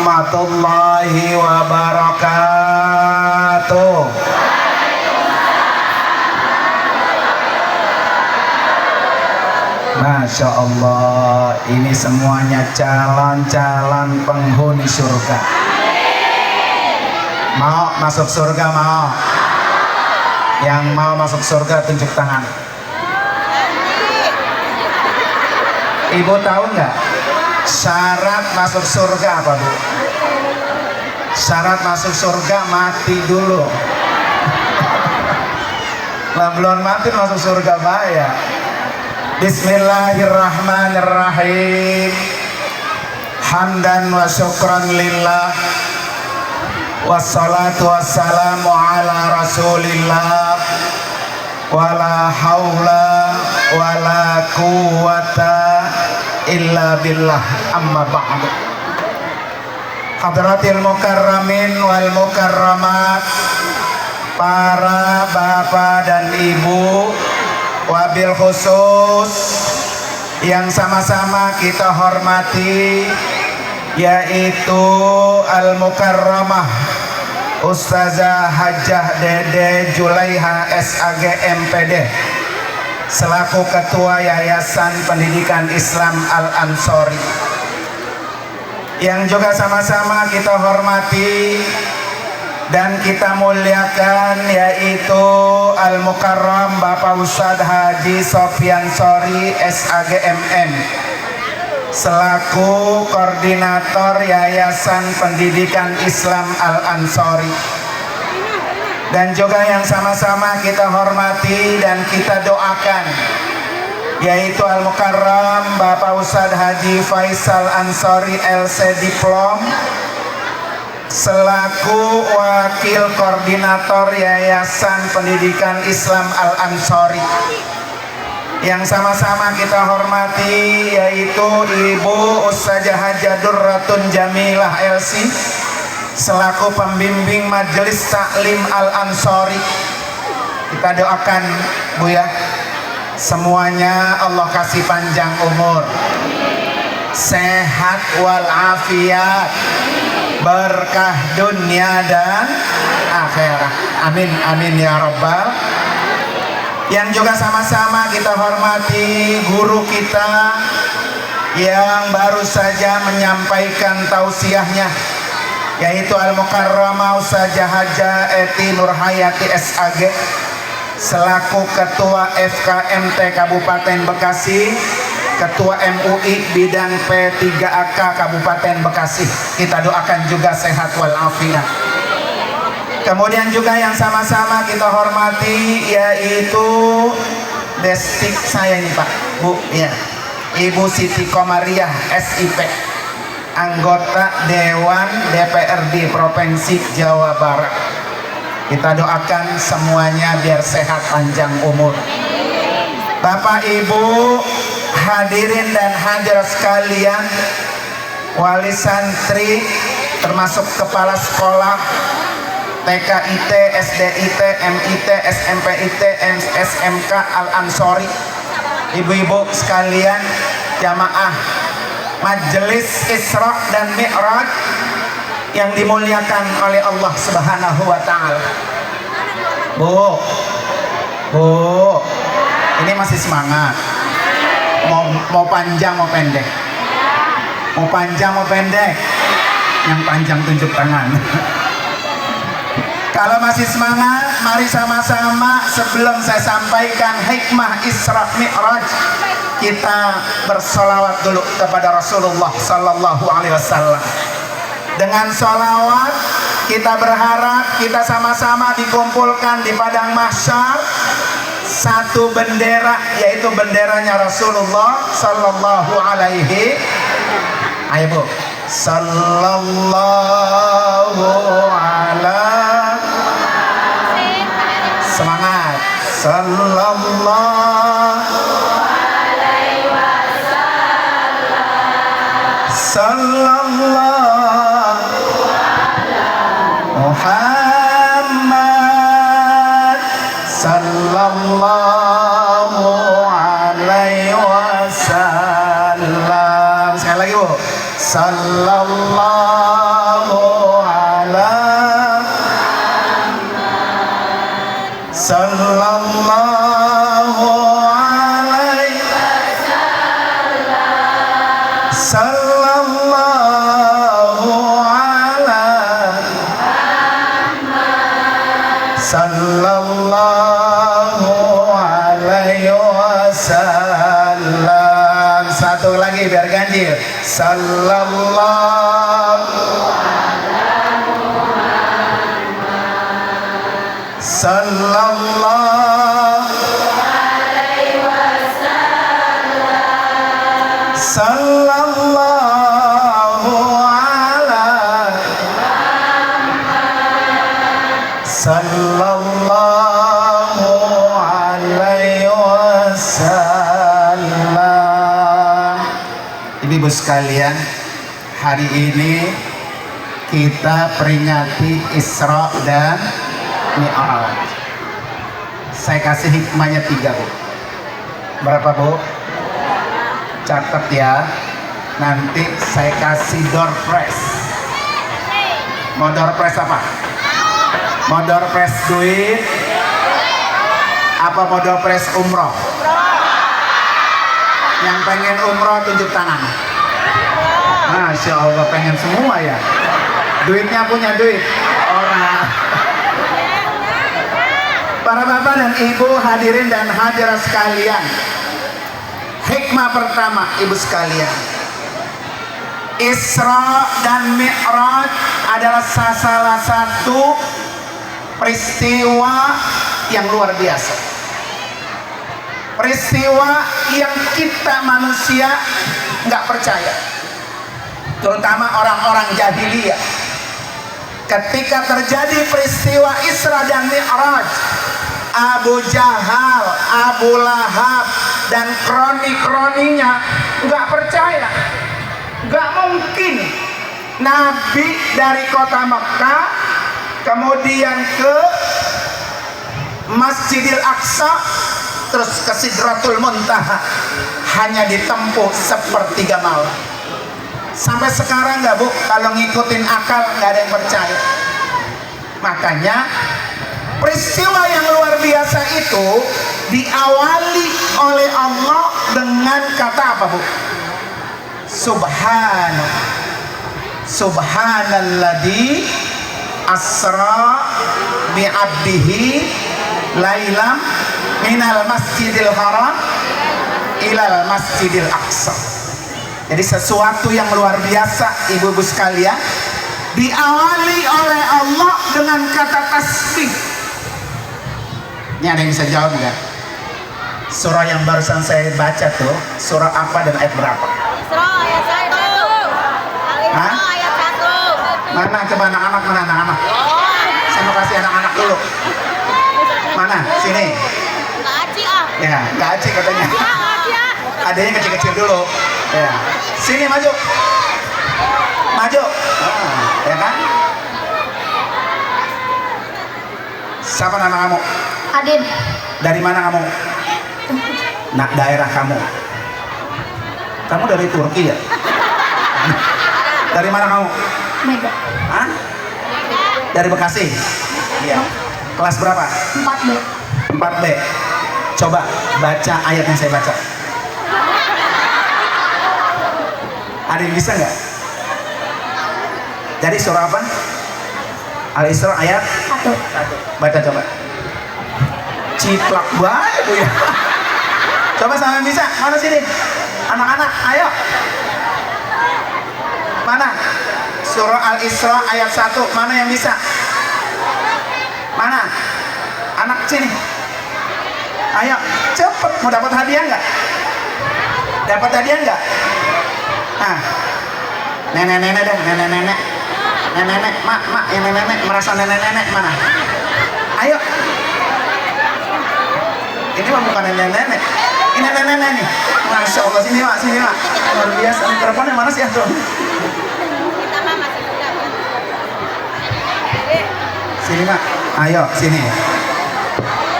warahmatullahi wabarakatuh. Masya Allah, ini semuanya calon-calon penghuni surga. Mau masuk surga? Mau? Yang mau masuk surga tunjuk tangan. Ibu tahu nggak syarat masuk surga apa, Bu? Syarat masuk surga mati dulu. Lah belum mati masuk surga bahaya. Bismillahirrahmanirrahim. Hamdan wa syukran lillah, wassalatu wassalamu ala rasulillah, wala haula wala quwata illa billah, amma ba'du. Hadratil mukarramin wal mukarramat, para bapak dan ibu, wabil khusus yang sama-sama kita hormati, yaitu Al-Mukarramah Ustazah Hajjah Dede Julaiha SAG MPD selaku Ketua Yayasan Pendidikan Islam Al-Ansori, yang juga sama-sama kita hormati dan kita muliakan, yaitu Al-Mukarram Bapak Ustadz Haji Sofyan Sori SAG MM selaku Koordinator Yayasan Pendidikan Islam Al-Ansori, dan juga yang sama-sama kita hormati dan kita doakan, yaitu Al-Mukarram Bapak Ustadz Haji Faisal Ansori LC Diplom selaku Wakil Koordinator Yayasan Pendidikan Islam Al-Ansori, yang sama-sama kita hormati, yaitu Ibu Ustazah Hajjah Durratun Jamilah LC selaku Pembimbing Majelis Taklim Al-Ansori. Kita doakan, Bu, ya, semuanya Allah kasih panjang umur, sehat walafiat, berkah dunia dan akhirat. Amin amin ya rabbal. Yang juga sama-sama kita hormati guru kita yang baru saja menyampaikan tausiahnya, yaitu Al-Mukarramah Ustazah Hajjah Eti Nurhayati SAG selaku Ketua FKMT Kabupaten Bekasi, Ketua MUI bidang P3AK Kabupaten Bekasi. Kita doakan juga sehat walafiat. Kemudian juga yang sama-sama kita hormati, yaitu destik saya ini, Pak, Bu, ya, Ibu Siti Komariah SIP, anggota Dewan DPRD Provinsi Jawa Barat. Kita doakan semuanya biar sehat panjang umur. Bapak Ibu hadirin dan hadirat sekalian, wali santri termasuk kepala sekolah TKIT, SDIT, MIT, SMPIT, SMK Al-Ansori, ibu-ibu sekalian, jamaah Majelis Isra dan Mi'raj yang dimuliakan oleh Allah Subhanahu wa Ta'ala. Bu, ini masih semangat? Mau panjang mau pendek? Mau panjang mau pendek? Yang panjang tunjuk tangan. Kalau masih semangat, mari sama-sama sebelum saya sampaikan hikmah Isra Mi'raj, kita bersolawat dulu kepada Rasulullah Sallallahu Alaihi Wasallam. Dengan solawat kita berharap kita sama-sama dikumpulkan di padang mahsyar satu bendera, yaitu benderanya Rasulullah Sallallahu Alaihi. Ayo, Bu. Sallallahu alaihi. Semangat. Sallallahu alaihi wasallam. Sallallahu Muhammad. Sallallahu alaihi wasallam. Sekali lagi, Bu. Sallallahu sallallahu alaihi sallallahu alaihi wasallam. Satu lagi biar ganjil. Sallallahu alaihi wasallam. Ibu sekalian, hari ini kita peringati Isra dan Mi'raj. Saya kasih hikmahnya 3, Bu. Berapa, Bu? Catat ya. Nanti saya kasih door prize. Mau door prize apa? Mau door prize duit? Apa mau door prize umroh? Yang pengen umroh tunjuk tangan. Masya Allah, pengen semua ya. Duitnya punya duit orang. Para bapak dan ibu, hadirin dan hadirat sekalian, hikmah pertama, ibu sekalian, Isra dan Mi'raj adalah salah satu peristiwa yang luar biasa. Peristiwa yang kita manusia nggak percaya, terutama orang-orang jahiliyah. Ketika terjadi peristiwa Isra dan Mi'raj, Abu Jahal, Abu Lahab, dan kroni-kroninya nggak percaya. Nggak mungkin Nabi dari kota Mekah kemudian ke Masjidil Aqsa terus ke Sidratul Muntaha hanya ditempuh sepertiga malam. Sampai sekarang nggak, Bu, kalau ngikutin akal nggak ada yang percaya. Makanya peristiwa yang luar biasa itu diawali oleh Allah dengan kata apa, Bu? Subhanalladzi asra bi'abdihi lailam minal masjidil haram ilal masjidil aqsa. Jadi sesuatu yang luar biasa, ibu-ibu sekalian, diawali oleh Allah dengan kata tasbih. Ini ada yang bisa jawab nggak? Surah yang barusan saya baca tuh, surah apa dan ayat berapa? Isra ayat 1. Hah? Ayat 1. Mana coba anak-anak, mana anak-anak? Saya mau kasih anak-anak dulu. Mana? Sini. Nggak aci ah. Ya, nggak aci katanya. Adanya kecil-kecil dulu. Ya. Sini maju. Maju. Ya kan? Siapa nama kamu? Adin. Dari mana kamu? Nah, daerah kamu. Kamu dari Turki ya? Dari mana kamu? Mega. Hah? Dari Bekasi? Iya. Kelas berapa? 4B. 4B. Coba baca ayat yang saya baca. Ada yang bisa nggak? Jadi surah apa? Al-Isra ayat 1. Baca coba. Ciplak banget Bu ya. Coba sama yang bisa. Mana sini? Anak-anak, ayo. Mana? Surah Al-Isra ayat 1. Mana yang bisa? Mana? Anak sini. Ayo, cepet. Mau dapat hadiah nggak? Dapat hadiah nggak? Nah, nenek-nenek dong, nenek-nenek. Nenek-nenek, mak, yang nenek-nenek merasa nenek-nenek mana? Ayo. Ini mah bukan nenek-nenek. Ini nenek-nenek nih. Masya Allah, sini mak, sini mak. Luar biasa. Mikrofonnya mana sih Antum? Kita mah masih muda. Sini mak, ayo sini.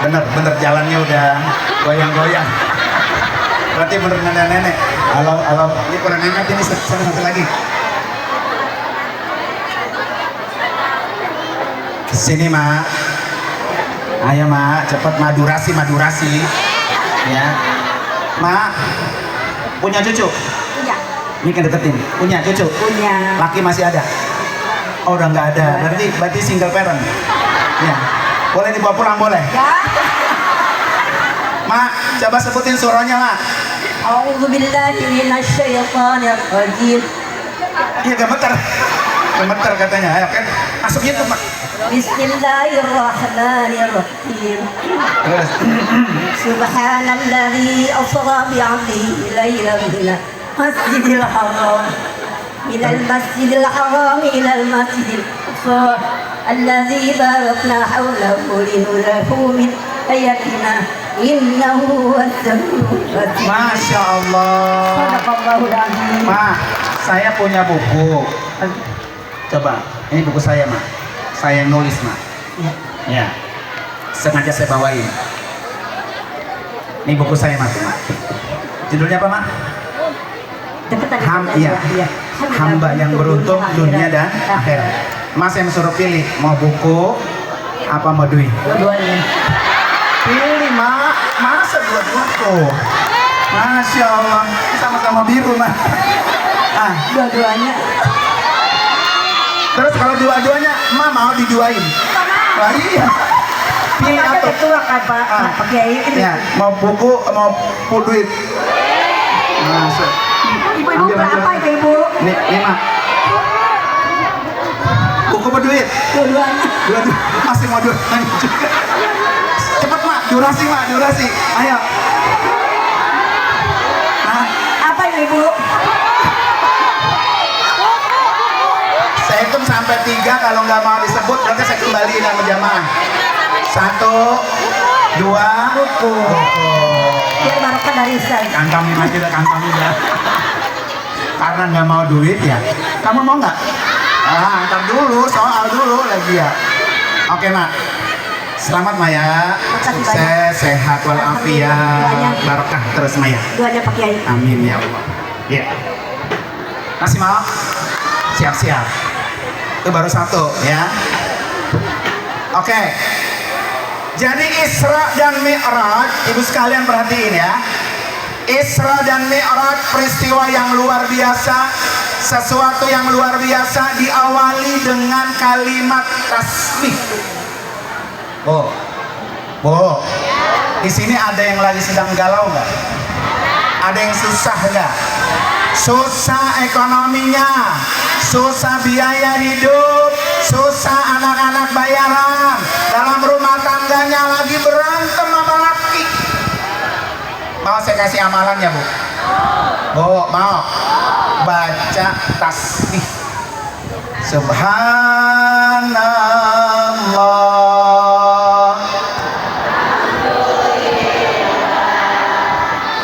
Bener jalannya udah goyang-goyang. Berarti bener nenek-nenek. Halo, ini kurang enak ini satu lagi. Sini mak. Ayo mak, cepat madurasi. Ya. Mak, punya cucu? Punya. Ini kan deketin. Punya cucu? Punya. Laki masih ada? Oh udah nggak ada. Berarti single parent. Ya. Boleh dibawa pulang boleh? Ya. Mak, coba sebutin surahnya mak. A'udzubillahi minasyaitonirrajim. Iya gemeter katanya. Ayo kan masuk YouTube mak. Bismillahirrahmanirrahim. Terus. Subhanalladzi asra bi'abdihi lailan minal masjidil haram ilal masjidil haram ilal masjidil aqsa alladzi barakna hawlahu linurahu min ayatina innahu was-sami'ul basir. Masya Allah. Sadaqallahul azim. Mak, saya punya buku. Coba, ini buku saya mak. Saya nulis mak. Ya. Sengaja saya bawain. Ini buku saya mak. Judulnya apa mak? Iya. Hamba yang beruntung dunia dan akhirat. Mas yang suruh pilih mau buku apa mau duit? Dua-duanya. Pilih mak. Masa dua buku? Masya Allah. Sama-sama biru mak. Ah. Dua-duanya. Terus kalau dua-duanya, emak mau diduain. Wah iya. Pilih apa? Ketua kan Pak Kiai ini. Ya, mau buku, mau duit. Masuk. Ibu-ibu berapa itu ibu? Nih mak. Buku apa duit? Dua-duanya. Dua-dua. Masih mau duit juga. Cepet mak, durasi. Ayo. Nah, Apa itu ibu? saya hitung sampai 3, kalau nggak mau disebut berarti saya kembaliin sama jamaah. 1, 2, buku. Biar barokah dari Ustaz. Kantongin aja dah, kantongin dah. Karena nggak mau duit ya. Kamu mau nggak? Ntar dulu, soal dulu lagi ya. Oke mak. Selamat Maya. Sukses, sehat walafiat, barokah terus Maya. Duanya Pak Kiai. Amin ya Allah. Ya. Masih mau? Siap-siap. Itu baru 1 ya. Oke. Jadi Isra dan Mi'raj, ibu sekalian perhatiin ya. Isra dan Mi'raj peristiwa yang luar biasa, sesuatu yang luar biasa diawali dengan kalimat tasbih. Bu, di sini ada yang lagi sedang galau nggak? Ada yang susah nggak? Susah ekonominya, susah biaya hidup, susah anak-anak bayaran, dalam rumah tangganya lagi berantem sama laki. Mau saya kasih amalannya bu? Mau? Baca tasbih. Subhanallah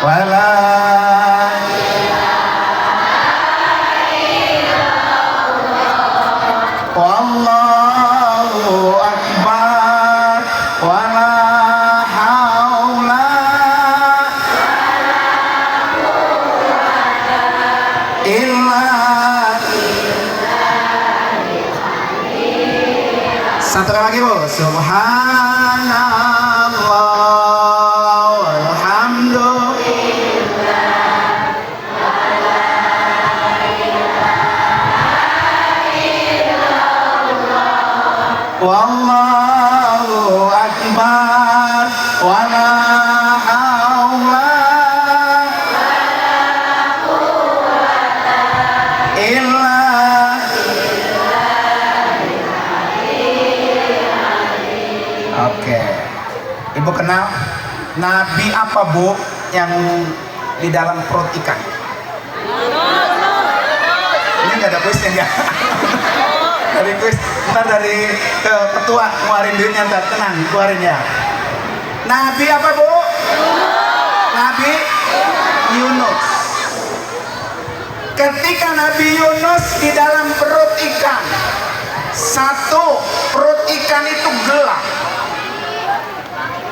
wala wallahu akbar wala haula illa. Satu kali lagi bu. Subhanallah walhamdulillah wallahu akbar wala haula illa. Oke. Ibu kenal nabi apa bu yang di dalam perut ikan? Ini nggak ada kuisnya ya? Dari kuis, ntar dari ketua ngeluarin duitnya, ntar tenang keluarin ya. Nabi apa bu? Nabi Yunus. Ketika Nabi Yunus di dalam perut ikan, satu, perut ikan itu gelap.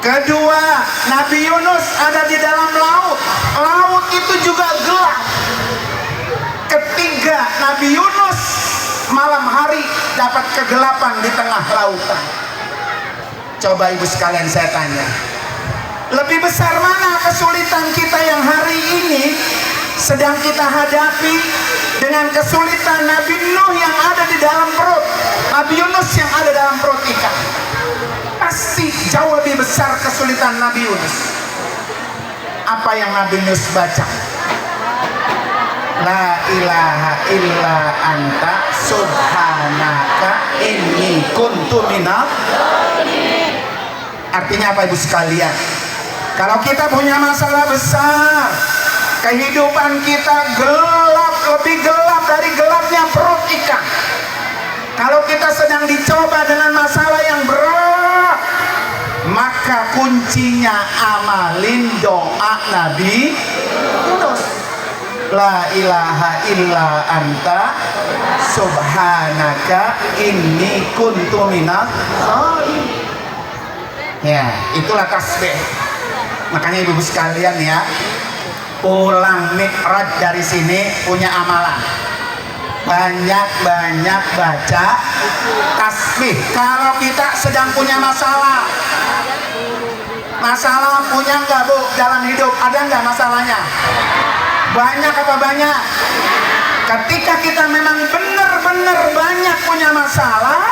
Kedua, Nabi Yunus ada di dalam laut, laut itu juga gelap. Ketiga, Nabi Yunus malam hari dapat kegelapan di tengah lautan. Coba ibu sekalian saya tanya, lebih besar mana kesulitan kita yang hari ini sedang kita hadapi dengan kesulitan Nabi Nuh yang ada di dalam perut, Nabi Yunus yang ada dalam perut ikan? Pasti jauh lebih besar kesulitan Nabi Yunus. Apa yang Nabi Yunus baca? La ilaha illa anta subhanaka inni kuntu minal. Artinya apa ibu sekalian? Kalau kita punya masalah besar, kehidupan kita gelap, lebih gelap dari gelapnya perut ikan. Kalau kita sedang dicoba dengan masalah yang berat, maka kuncinya amalin doa Nabi Yunus. La ilaha illa anta subhanaka inni kuntu minaz zalimin. Ya, itulah tasbih. Makanya ibu sekalian ya, pulang mi'raj dari sini punya amalan. Banyak-banyak baca tasbih. Kalau kita sedang punya masalah, punya nggak bu dalam hidup? Ada nggak masalahnya? Banyak apa banyak? Ketika kita memang benar-benar banyak punya masalah,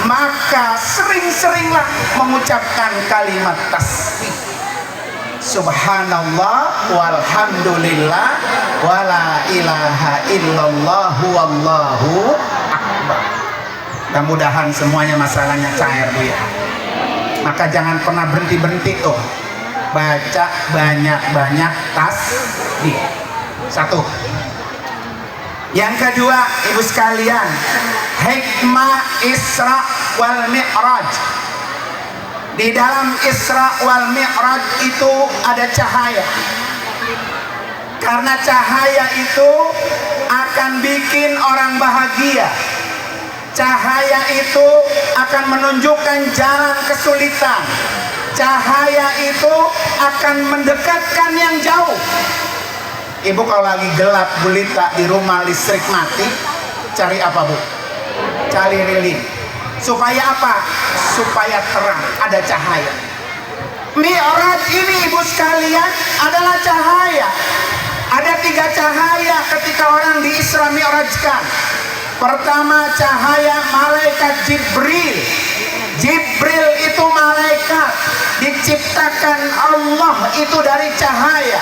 maka sering-seringlah mengucapkan kalimat tasbih. Subhanallah walhamdulillah wala ilaha illallah wallahu akbar. Mudah-mudahan semuanya masalahnya cair bu ya. Maka jangan pernah berhenti-berhenti tuh baca banyak-banyak tasbih. Satu. Yang kedua ibu sekalian, hikmah Isra wal Mi'raj. Di dalam Isra wal Mi'raj itu ada cahaya. Karena cahaya itu akan bikin orang bahagia. Cahaya itu akan menunjukkan jalan kesulitan. Cahaya itu akan mendekatkan yang jauh. Ibu kalau lagi gelap gulita di rumah, listrik mati, cari apa bu? Cari lilin. Supaya apa? Supaya terang, ada cahaya. Mi'raj ini ibu sekalian adalah cahaya. Ada 3 cahaya ketika orang di Isra Mi'rajkan. Pertama, cahaya malaikat Jibril. Jibril itu malaikat, diciptakan Allah itu dari cahaya.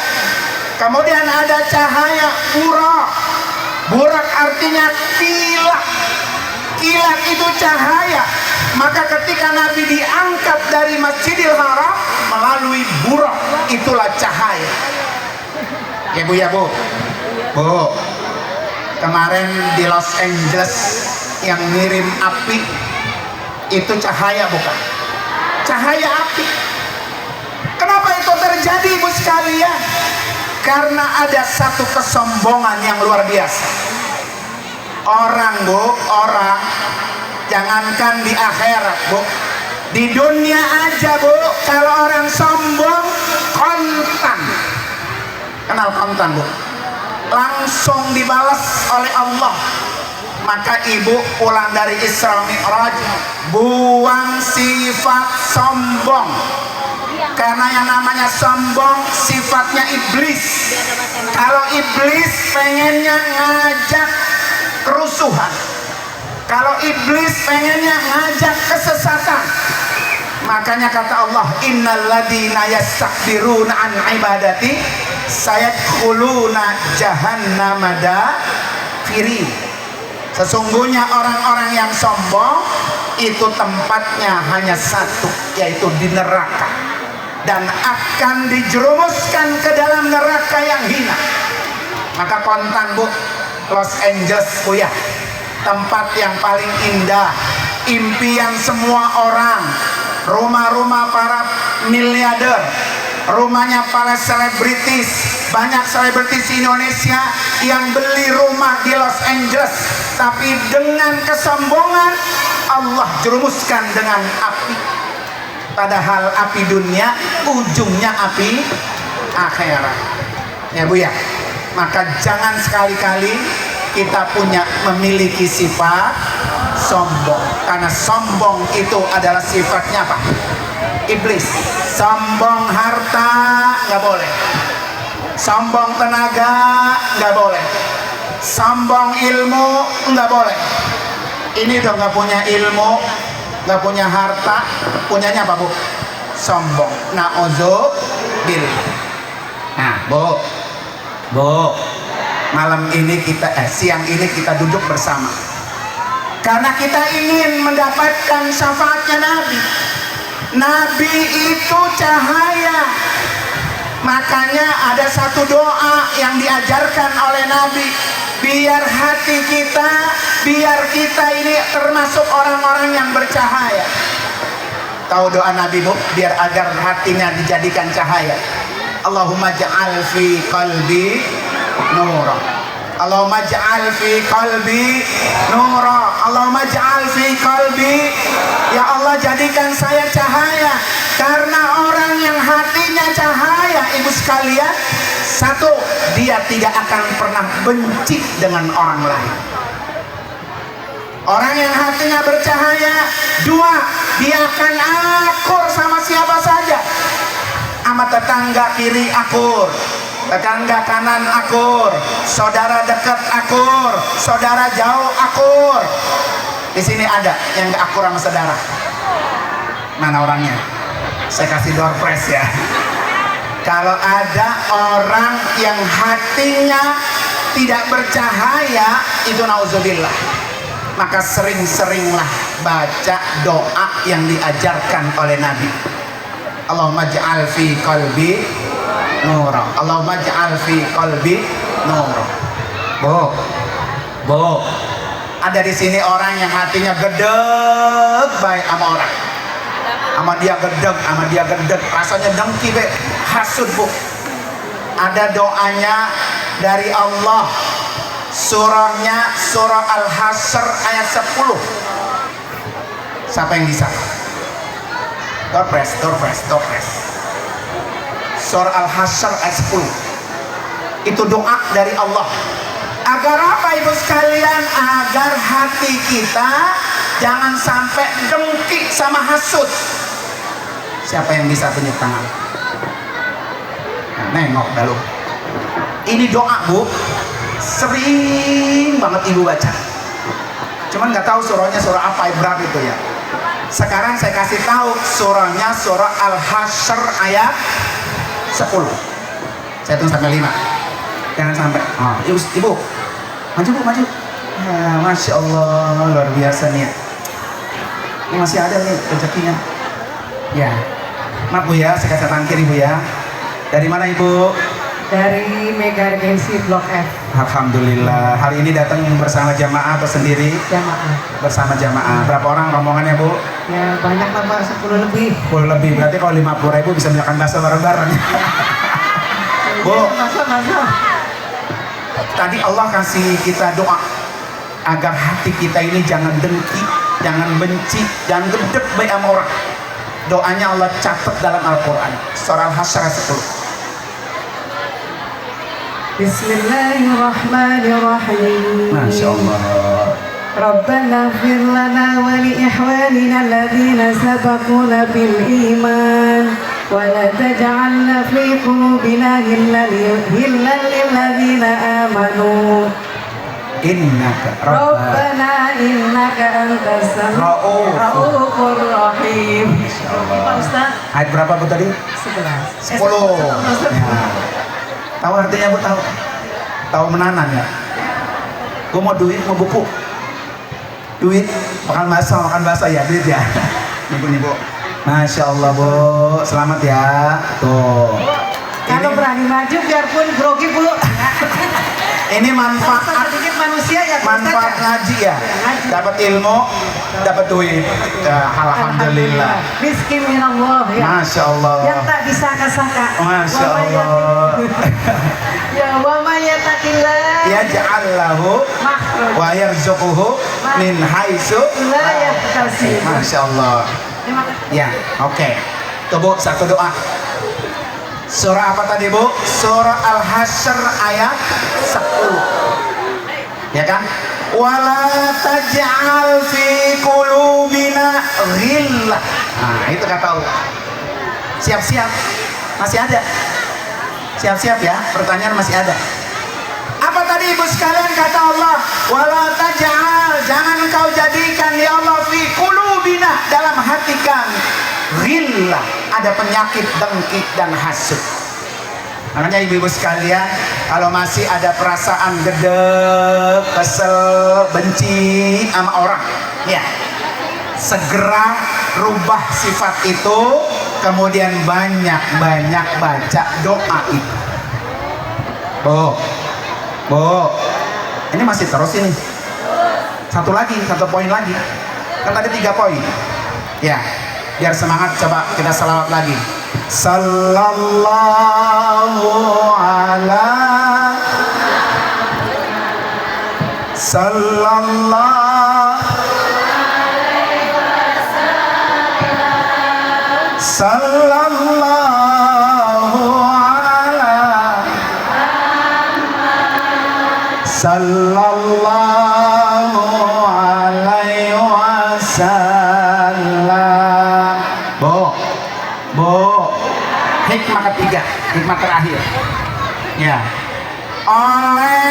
Kemudian ada cahaya burak. Burak artinya kilat. Kilat itu cahaya. Maka ketika Nabi diangkat dari Masjidil Haram melalui burak, itulah cahaya. Ya bu, ya bu. Bu, kemarin di Los Angeles yang ngirim api itu cahaya bukan? Cahaya api. Kenapa itu terjadi ibu sekalian? Karena ada satu kesombongan yang luar biasa. Orang bu, orang jangankan di akhirat bu, di dunia aja bu, kalau orang sombong kontan. Kenal kontan bu? Langsung dibalas oleh Allah. Maka ibu pulang dari Isra Mi'raj, buang sifat sombong. Karena yang namanya sombong sifatnya iblis. Kalau iblis pengennya ngajak kerusuhan, kalau iblis pengennya ngajak kesesatan. Makanya kata Allah, innal ladzina yastakbiruna an ibadati sayadkhuluna jahannama dakhirin. Sesungguhnya orang-orang yang sombong itu tempatnya hanya satu, yaitu di neraka, dan akan dijerumuskan ke dalam neraka yang hina. Maka kontan bu, Los Angeles bu ya, tempat yang paling indah, impian semua orang, rumah-rumah para miliarder, rumahnya para selebritis. Banyak selebritis Indonesia yang beli rumah di Los Angeles, tapi dengan kesombongan Allah jerumuskan dengan api. Padahal api dunia ujungnya api akhirat. Ya bu ya. Maka jangan sekali-kali kita memiliki sifat sombong. Karena sombong itu adalah sifatnya apa? Iblis. Sombong harta nggak boleh, sombong tenaga nggak boleh, sombong ilmu nggak boleh. Ini udah nggak punya ilmu, nggak punya harta, punyanya apa bu? Sombong. Na'udzubillah. Nah bu, malam ini siang ini kita duduk bersama karena kita ingin mendapatkan syafaatnya Nabi. Nabi itu cahaya. Makanya ada satu doa yang diajarkan oleh Nabi, biar hati kita, biar kita ini termasuk orang-orang yang bercahaya. Tahu doa Nabi bu? Biar agar hatinya dijadikan cahaya. Allahumma ja'al fi qalbi nura, Allahumma ja'al fi qalbi nura, Allahumma ja'al fi qalbi. Ya Allah, jadikan saya cahaya. Karena orang yang hatinya cahaya, ibu sekalian, satu, dia tidak akan pernah benci dengan orang lain. Orang yang hatinya bercahaya. Dua, dia akan akur sama siapa saja. Sama tetangga kiri akur, tetangga kanan akur, saudara dekat akur, saudara jauh akur. Di sini ada yang gak akur sama saudara. Mana orangnya? Saya kasih door prize ya. Kalau ada orang yang hatinya tidak bercahaya, itu nauzubillah. Maka sering-seringlah baca doa yang diajarkan oleh Nabi. Allahumma ja'al fi qalbi nura, Allahumma ja'al fi qalbi nura. Bu, ada di sini orang yang hatinya gedeg baik sama orang, sama dia gedeg, rasanya dengki be, hasud bu. Ada doanya dari Allah, surahnya surah Al-Hasyr ayat 10. Siapa yang bisa? Door press. Surah Al-Hasyr ayat 10. Itu doa dari Allah. Agar apa ibu sekalian? Agar hati kita jangan sampai dengki sama hasud. Siapa yang bisa tunjuk tangan? Nah, nengok dah lu. Ini doa bu, sering banget ibu baca. Cuman nggak tahu surahnya surah apa, berapa itu ya. Sekarang saya kasih tahu surahnya surah Al-Hasyr ayat 10. Saya hitung sampai 5. Jangan sampai. Ibu, maju bu, maju. Ya, Masya Allah, luar biasa nih. Ini masih ada nih rezekinya. Ya, maaf bu ya, saya kasih tangan kiri bu ya. Dari mana ibu? Dari Mega Regency Blok F. Alhamdulillah. Hari ini datang bersama jamaah atau sendiri? Jamaah. Bersama jamaah. Berapa orang rombongannya bu? Ya banyak lah Pak, 10 lebih. 10 lebih. Berarti kalau 50.000 bisa makan bakso bareng-bareng. Bu, Masa. tadi Allah kasih kita doa agar hati kita ini jangan dengki, jangan benci, jangan gedek baik sama orang. Doanya Allah catat dalam Al-Quran. Surah Al-Hasyr 10. Bismillahirrahmanirrahim. Masya Allah. Rabbana ighfir lana wa li ikhwanina alladhina sabaquna bil iman wa la taj'alna fi qulubina ghillan lil ladzina amanu. Innaka Rabbana innaka antas Raufur Rahim. Pak Ustaz, ayat berapa bu tadi? 11. 10. Ya. Tahu artinya bu? Tahu menanan ya? Gue mau duit, mau buku. Duit, makan bakso ya, duit ya. Nih bu. Masya Allah bu, selamat ya. Tuh. Kalau berani maju biarpun grogi bu. Ini manfaat Sedikit manusia ya. manfaat ngaji ya. Dapat ilmu, dapat duit. Ya, alhamdulillah. Rizki minallah ya. Masya Allah. Yang tak disangka-sangka. Masya Allah. Ya wa may yattaqillah Yaj'al lahu makhraj wa yarzuquhu min haitsu la yahtasib. Masya Allah. Terima kasih. Ya, oke. Tuh bu, satu doa. Surah apa tadi bu? Surah Al-Hasyr ayat 10. Ya kan? Wala taj'al fi Siap-siap. Masih ada. Siap-siap ya, pertanyaan masih ada. Apa tadi ibu sekalian kata Allah? Wala taj'al, jangan kau jadikan ya Allah fi qulubina, dalam hati kami ghillah, ada penyakit dengki dan hasud. Makanya ibu-ibu sekalian, kalau masih ada perasaan gedek, kesel, benci sama orang, ya segera rubah sifat itu, kemudian banyak-banyak baca doa itu. Bu, ini masih terus ini. Satu poin lagi. Kan tadi 3 poin. Ya, biar semangat, coba kita selawat lagi. Sallallahu ala sallallahu alaihi wasallam. Bu, hikmah ketiga, hikmah terakhir. Ya. Oleh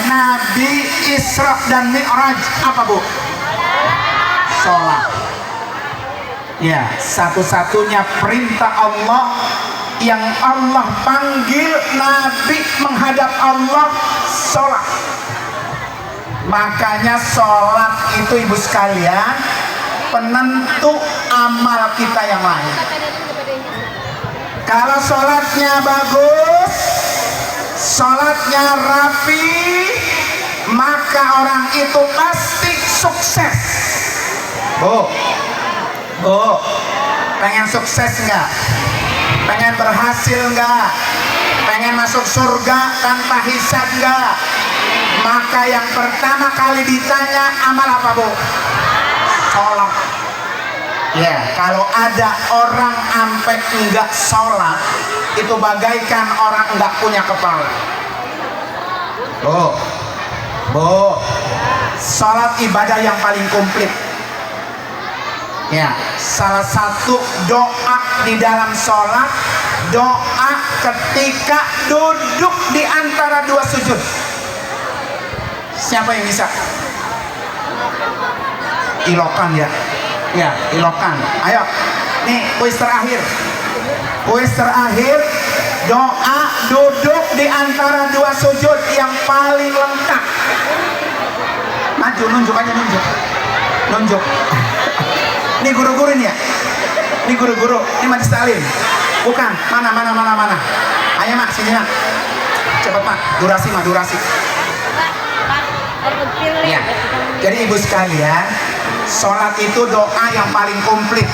Nabi Isra dan Mi'raj apa, Bu? Sholat. Ya, satu-satunya perintah Allah yang Allah panggil Nabi menghadap Allah, sholat. Makanya sholat itu ibu sekalian penentu amal kita yang lain. Kalau sholatnya bagus, sholatnya rapi, maka orang itu pasti sukses. Bu, pengen sukses nggak? Pengen berhasil nggak? Pengen masuk surga tanpa hisab nggak? Maka yang pertama kali ditanya amal apa, Bu? Sholat. Ya, kalau ada orang sampai enggak sholat, itu bagaikan orang enggak punya kepala. Bu, sholat ibadah yang paling komplit. Ya, salah satu doa di dalam sholat, doa ketika duduk di antara 2 sujud. Siapa yang bisa? Ilokan ya. Ya, ilokan. Ayo, nih kuis terakhir. Doa duduk di antara 2 sujud yang paling lengkap. Maju, nunjuk aja, nunjuk. Ini guru-guru ini ya? Ini guru-guru, ini majlis taklim. Bukan, mana. Ayo mak, sini mak. Cepet mak, durasi. Ya, jadi ibu sekalian, sholat itu doa yang paling komplit.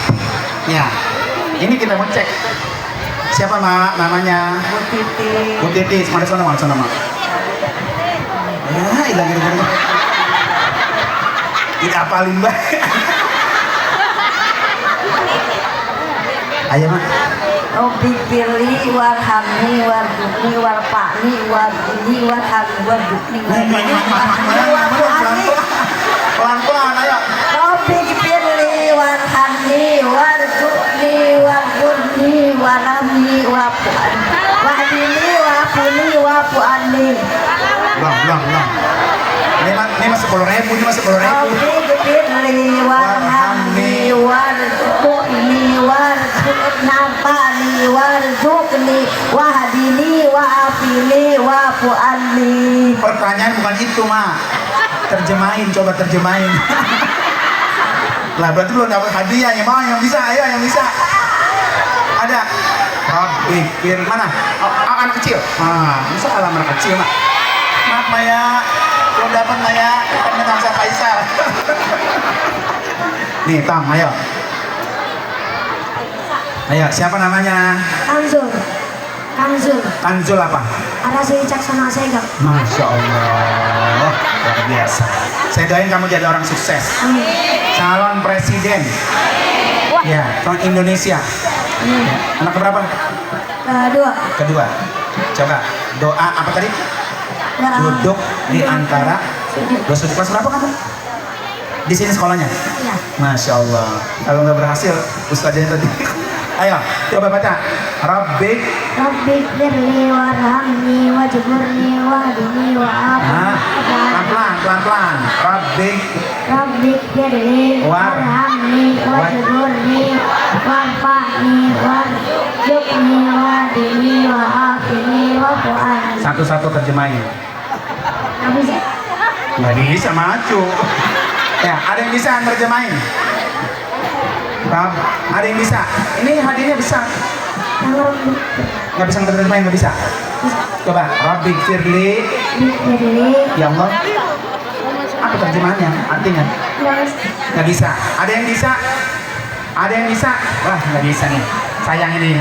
Ya, ini kita mau cek. Siapa mak namanya? Bu Titi. Mana sana mak? Ya, hilang guru-guru. Tidak apalin mbak. Ayo mak. Rabbi firli warhamni warzuqni warfa'ni warhamni warzuqni Pelan-pelan ayo. Rabbi firli warhamni warzuqni warhamni warhamni wahdini wa'afuni. Ulang. Ini masih 10.000, Rabbi firli warhamni warzuqni warzuqni warzuqni wahdini wa'afini wa'fu'anni. Pertanyaan bukan itu mak. Coba terjemahin. Lah berarti belum dapat hadiah. Yang mau yang bisa, ayo yang bisa. Ada. Rabbi fir mana? Anak kecil. Bisa kalah anak kecil mak. Maaf Maya, belum dapat Maya. Kan minta saya Faisal. Nih Tam, ayo. Ayo, siapa namanya? Kanzul apa? Ada saya Caksana Sega. Masya Allah, luar biasa. Saya doain kamu jadi orang sukses. Amin. Calon presiden. Ya, tahun Indonesia. Ya. Anak keberapa? Kedua. Coba doa apa tadi? Duduk di antara 2 sudut. Kelas berapa kamu? Di sini sekolahnya? Iya. Masya Allah. Kalau nggak berhasil, ustaznya tadi Ayo, coba baca. Rabbik. Rabbik firli warhamni wajburni wahdini wa'afini. Pelan-pelan. Rabbik. Rabbik firli warhamni wajburni warfa'ni warjukni wahdini wa'afini wa'fu'ani. Satu-satu terjemahin. Nggak bisa. Nggak bisa maju. Ya, ada yang bisa terjemahin? Ada yang bisa? Ini hadirnya bisa. Nggak bisa terjemahin, nggak bisa. Coba, Rabbik firli. Ya Allah. Apa terjemahannya? Artinya? Nggak bisa. Ada yang bisa? Ada yang bisa? Wah, nggak bisa nih. Sayang ini,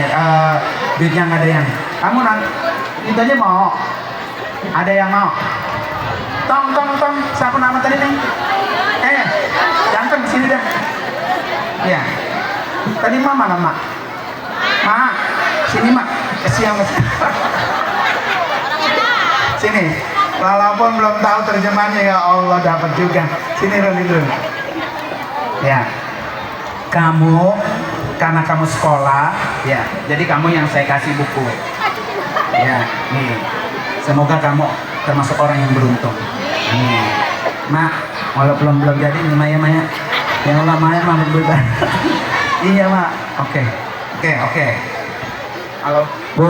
duitnya nggak ada yang. Kamu itu aja mau? Ada yang mau? Tong. Siapa nama tadi nih? Ganteng sini dah. Ya. Tadi mama nama. Ma, sini mak. Kesian. Sini. Walaupun belum tahu terjemahannya, ya Allah dapat juga. Sini dulu. Ya. Kamu karena kamu sekolah, ya. Jadi kamu yang saya kasih buku. Ya, nih. Semoga kamu termasuk orang yang beruntung. Nih. Mak, walaupun belum jadi nih Maya. Ya Allah Maya mah berubah. Iya mak. Oke. Halo Bu.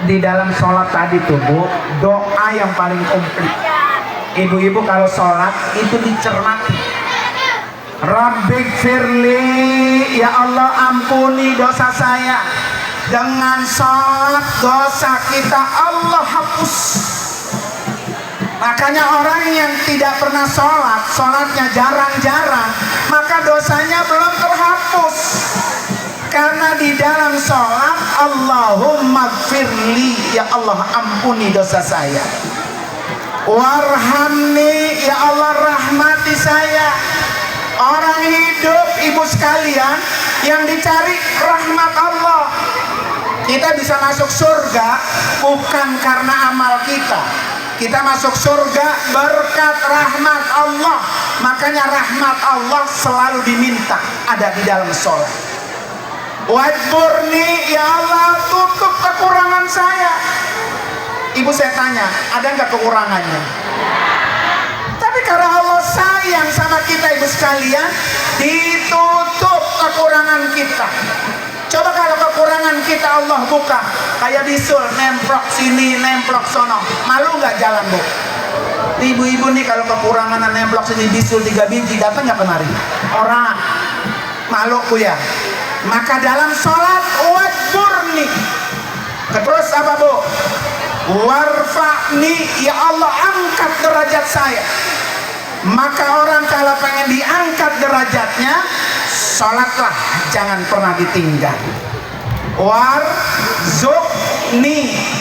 Di dalam sholat tadi tuh Bu, doa yang paling komplit. Ibu-ibu kalau sholat itu dicermati. Rabbik firli, ya Allah ampuni dosa saya. Dengan sholat dosa kita Allah hapus. Makanya orang yang tidak pernah sholat, sholatnya jarang-jarang, maka dosanya belum terhapus. Karena di dalam sholat, Allahumma gfirli, ya Allah ampuni dosa saya. Warhamni, ya Allah rahmati saya. Orang hidup, ibu sekalian, yang dicari rahmat Allah. Kita bisa masuk surga bukan karena amal kita. Kita masuk surga berkat rahmat Allah. Makanya rahmat Allah selalu diminta ada di dalam sholat. Wajburni, ya Allah tutup kekurangan saya. Ibu saya tanya, ada nggak kekurangannya? Tapi karena Allah sayang sama kita ibu sekalian, ditutup kekurangan kita. Coba kalau kekurangan kita Allah buka, kayak bisul, nemplok sini, nemplok sono, malu nggak jalan Bu? Ibu-ibu nih kalau kekurangan nemplok sini bisul 3 biji, datang nggak kemari? Orang malu Bu ya. Maka dalam sholat wajburni, terus apa Bu? Warfa'ni, ya Allah angkat derajat saya. Maka orang kalau pengen diangkat derajatnya, sholatlah, jangan pernah ditinggal. Warzuqni,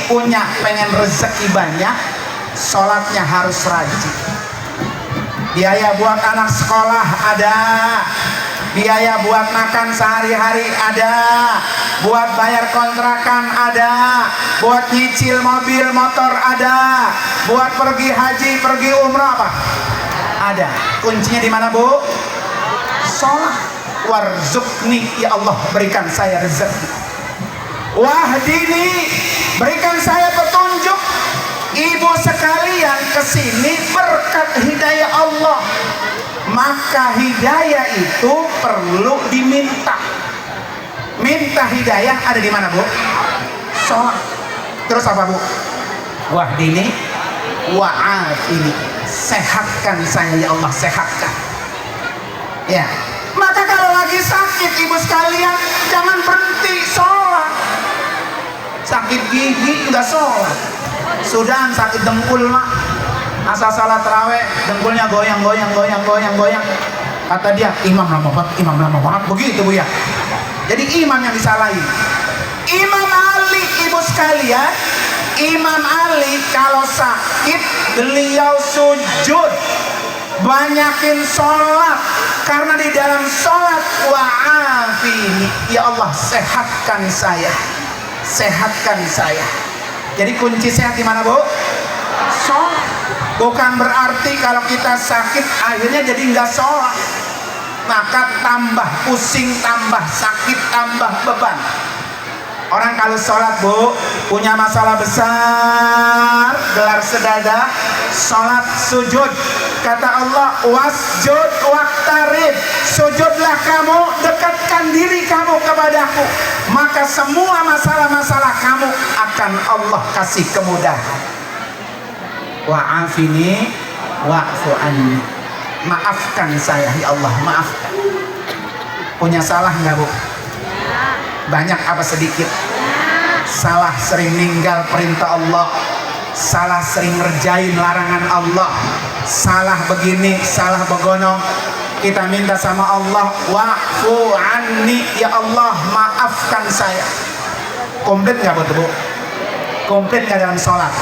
punya pengen rezeki banyak, sholatnya harus rajin. Biaya buat anak sekolah ada, biaya buat makan sehari-hari ada, buat bayar kontrakan ada, buat nyicil mobil motor ada, buat pergi haji, pergi umrah apa? Ada. Kuncinya di mana Bu? Sholat. Warzuqni, ya Allah berikan saya rezeki. Wahdini, berikan saya petunjuk. Ibu sekalian kesini berkat hidayah Allah. Maka hidayah itu perlu diminta. Minta hidayah ada di mana Bu? Sholat. Terus apa Bu? Wahdini wa'afini, sehatkan saya ya Allah, sehatkan. Ya. Maka kalau lagi sakit ibu sekalian, jangan berhenti sholat. Sakit gigi nggak sholat. Sudah sakit dengkul mak, asal salat taraweh dengkulnya goyang. Kata dia, imam lama banget. Begitu Bu ya. Jadi imam yang disalahin. Imam Ali ibu sekalian, Imam Ali kalau sakit beliau sujud, banyakin sholat, karena di dalam sholat wa'afini, ya Allah sehatkan saya. Jadi kunci sehat di mana Bu? Sholat. Bukan berarti kalau kita sakit akhirnya jadi nggak sholat. maka tambah pusing, tambah sakit, tambah beban. Orang kalau sholat bu punya masalah besar, gelar sedada, sholat sujud. Kata Allah, wasjud waqtarib, sujudlah kamu, dekatkan diri kamu kepadaku, maka semua masalah-masalah kamu akan Allah kasih kemudahan. Wa'afini wa'fu anni, maafkan saya ya Allah, maafkan. Punya salah nggak bu? Banyak apa sedikit? Salah sering ninggal perintah Allah, salah sering ngerjain larangan Allah, salah begini, salah begono. Kita minta sama Allah, wa'fu anni, ya Allah maafkan saya. Komplit nggak bu? Komplit nggak dalam sholat?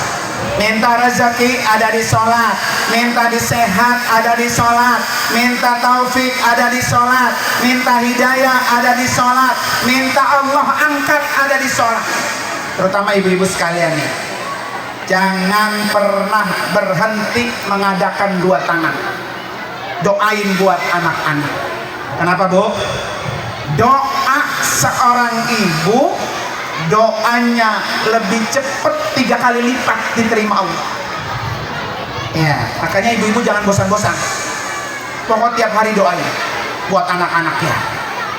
Minta rezeki ada di sholat, minta disehat ada di sholat, minta taufik ada di sholat, minta hidayah ada di sholat, minta Allah angkat ada di sholat. Terutama ibu-ibu sekalian nih, jangan pernah berhenti mengadakan dua tangan. Doain buat anak-anak. Kenapa bu? Doa seorang ibu, doanya lebih cepat 3 kali lipat diterima Allah. Ya, makanya ibu-ibu jangan bosan-bosan. Pokok tiap hari doain buat anak-anaknya.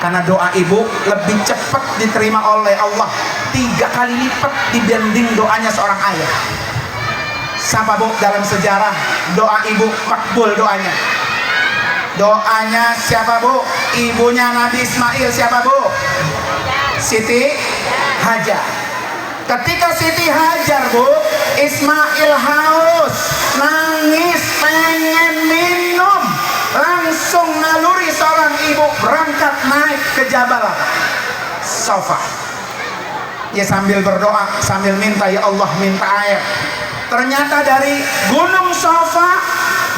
Karena doa ibu lebih cepat diterima oleh Allah 3 kali lipat dibanding doanya seorang ayah. Siapa bu dalam sejarah doa ibu makbul doanya? Doanya siapa bu? Ibunya Nabi Ismail, siapa bu? Siti Hajar. Ketika Siti Hajar bu, Ismail haus, nangis, pengen minum, langsung naluri seorang ibu berangkat naik ke Jabal Safa. Ya sambil berdoa, sambil minta, ya Allah minta air. Ternyata dari gunung Safa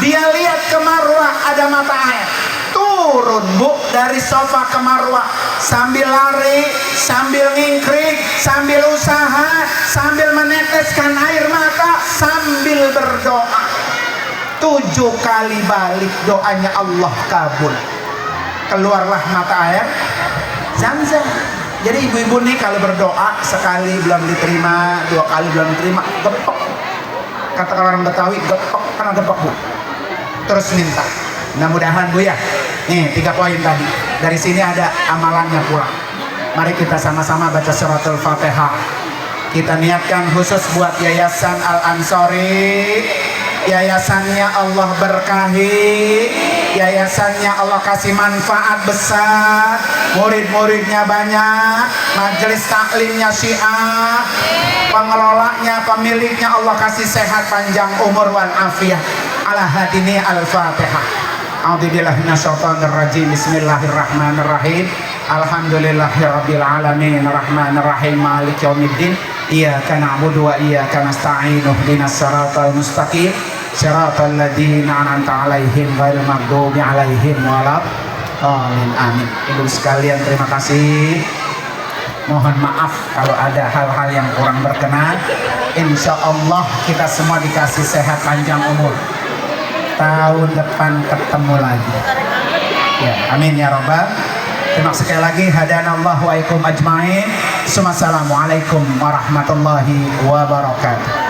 dia lihat ke Marwah ada mata air. Turun bu dari Safa ke Marwah, sambil lari, sambil ngingkrik, sambil usaha, sambil meneteskan air mata, sambil berdoa. 7 kali balik doanya Allah kabul. Keluarlah mata air Zam-Zam. Jadi ibu-ibu nih kalau berdoa sekali belum diterima, 2 kali belum diterima, gepek. Kata orang Betawi, gepek, karena gepek bu. Terus minta. Mudah-mudahan bu ya. Nih 3 poin tadi. Dari sini ada amalannya pula. Mari kita sama-sama baca suratul Fatihah. Kita niatkan khusus buat Yayasan Al-Ansori. Yayasannya Allah berkahi, yayasannya Allah kasih manfaat besar, murid-muridnya banyak, majelis taklimnya syiah, pengelolanya, pemiliknya Allah kasih sehat panjang umur wal afiyah. Ala hadini al-Fatihah. A'udzubillahi minasyaitonir rajim. Bismillahirrahmanirrahim. Alhamdulillahirabbil alamin arrahmanir rahim maliki yaumiddin. Iyyaka na'budu wa iyyaka nasta'in. Ihdinas siratal mustaqim. Siratal ladzina an'amta 'alaihim ghairil maghdubi 'alaihim waladdallin. Amin. Ibu sekalian terima kasih. Mohon maaf kalau ada hal-hal yang kurang berkenan. Insya Allah kita semua dikasih sehat panjang umur. Tahun depan ketemu lagi. Ya, amin ya robbal. Terima kasih sekali lagi. Hadanallahu wa ikum ajmain. Assalamualaikum warahmatullahi wabarakatuh.